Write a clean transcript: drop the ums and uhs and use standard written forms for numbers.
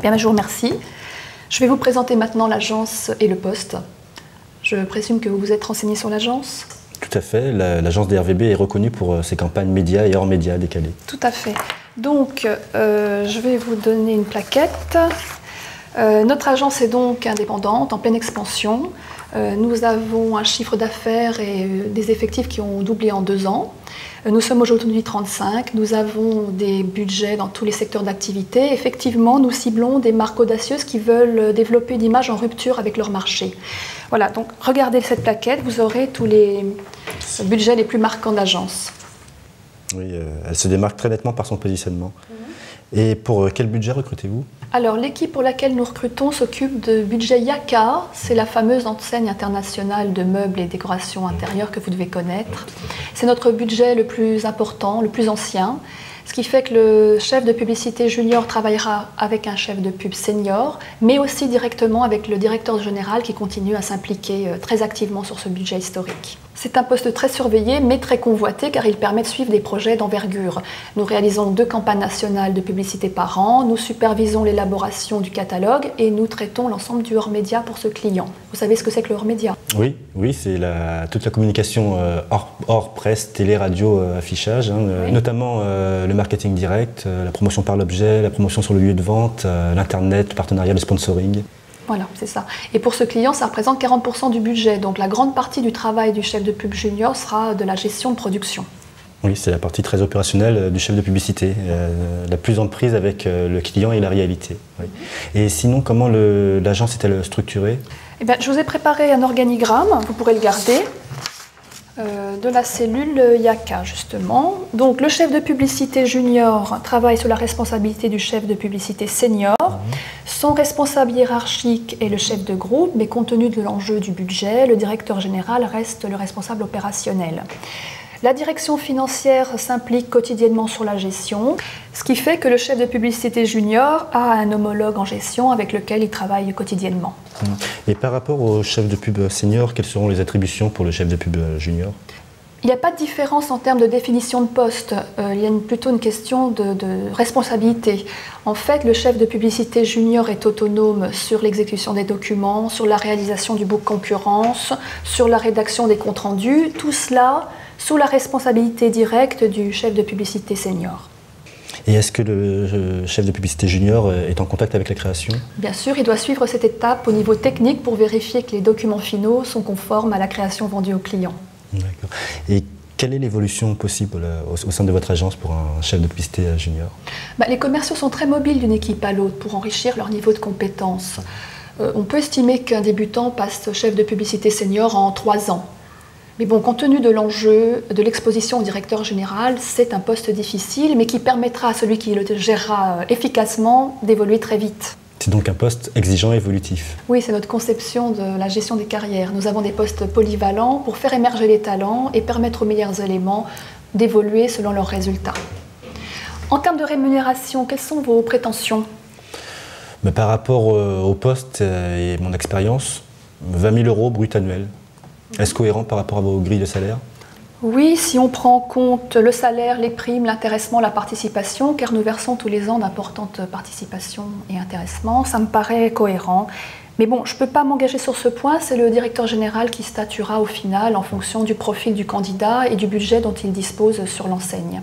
Bien, je vous remercie. Je vais vous présenter maintenant l'agence et le poste. Je présume que vous vous êtes renseigné sur l'agence? Tout à fait. L'agence DRVB est reconnue pour ses campagnes médias et hors médias décalées. Tout à fait. Donc, je vais vous donner une plaquette. Notre agence est donc indépendante, en pleine expansion. Nous avons un chiffre d'affaires et des effectifs qui ont doublé en 2 ans. Nous sommes aujourd'hui 35. Nous avons des budgets dans tous les secteurs d'activité. Effectivement, nous ciblons des marques audacieuses qui veulent développer une image en rupture avec leur marché. Voilà, donc regardez cette plaquette, vous aurez tous les budgets les plus marquants d'agence. Oui, elle se démarque très nettement par son positionnement. Et pour quel budget recrutez-vous? Alors, l'équipe pour laquelle nous recrutons s'occupe de budget Yaka. C'est la fameuse enseigne internationale de meubles et décorations intérieures que vous devez connaître. C'est notre budget le plus important, le plus ancien. Ce qui fait que le chef de publicité junior travaillera avec un chef de pub senior, mais aussi directement avec le directeur général qui continue à s'impliquer très activement sur ce budget historique. C'est un poste très surveillé, mais très convoité, car il permet de suivre des projets d'envergure. Nous réalisons 2 campagnes nationales de publicité par an, nous supervisons l'élaboration du catalogue et nous traitons l'ensemble du hors-média pour ce client. Vous savez ce que c'est que le hors-média? Oui, c'est toute la communication hors presse, télé, radio, affichage, oui. Notamment le marketing direct, la promotion par l'objet, la promotion sur le lieu de vente, l'internet, le partenariat, le sponsoring. Voilà, c'est ça. Et pour ce client, ça représente 40% du budget. Donc la grande partie du travail du chef de pub junior sera de la gestion de production. Oui, c'est la partie très opérationnelle du chef de publicité, la plus en prise avec le client et la réalité. Oui. Et sinon, comment l'agence est-elle structurée? Eh bien, je vous ai préparé un organigramme, vous pourrez le garder, de la cellule Yaka, justement. Donc, le chef de publicité junior travaille sous la responsabilité du chef de publicité senior. Son responsable hiérarchique est le chef de groupe, mais compte tenu de l'enjeu du budget, le directeur général reste le responsable opérationnel. La direction financière s'implique quotidiennement sur la gestion, ce qui fait que le chef de publicité junior a un homologue en gestion avec lequel il travaille quotidiennement. Et par rapport au chef de pub senior, quelles seront les attributions pour le chef de pub junior? Il n'y a pas de différence en termes de définition de poste, il y a plutôt une question de responsabilité. En fait, le chef de publicité junior est autonome sur l'exécution des documents, sur la réalisation du book concurrence, sur la rédaction des comptes rendus, tout cela sous la responsabilité directe du chef de publicité senior. Et est-ce que le chef de publicité junior est en contact avec la création? Bien sûr, il doit suivre cette étape au niveau technique pour vérifier que les documents finaux sont conformes à la création vendue au client. D'accord. Et quelle est l'évolution possible au sein de votre agence pour un chef de publicité junior? Les commerciaux sont très mobiles d'une équipe à l'autre pour enrichir leur niveau de compétence. On peut estimer qu'un débutant passe chef de publicité senior en 3 ans. Mais bon, compte tenu de l'enjeu, de l'exposition au directeur général, c'est un poste difficile, mais qui permettra à celui qui le gérera efficacement d'évoluer très vite. C'est donc un poste exigeant et évolutif. Oui, c'est notre conception de la gestion des carrières. Nous avons des postes polyvalents pour faire émerger les talents et permettre aux meilleurs éléments d'évoluer selon leurs résultats. En termes de rémunération, quelles sont vos prétentions? Par rapport au poste et mon expérience, 20 000 € brut annuel. Est-ce cohérent par rapport à vos grilles de salaire? Oui, si on prend en compte le salaire, les primes, l'intéressement, la participation, car nous versons tous les ans d'importantes participations et intéressements, ça me paraît cohérent. Mais bon, je ne peux pas m'engager sur ce point, c'est le directeur général qui statuera au final en fonction du profil du candidat et du budget dont il dispose sur l'enseigne.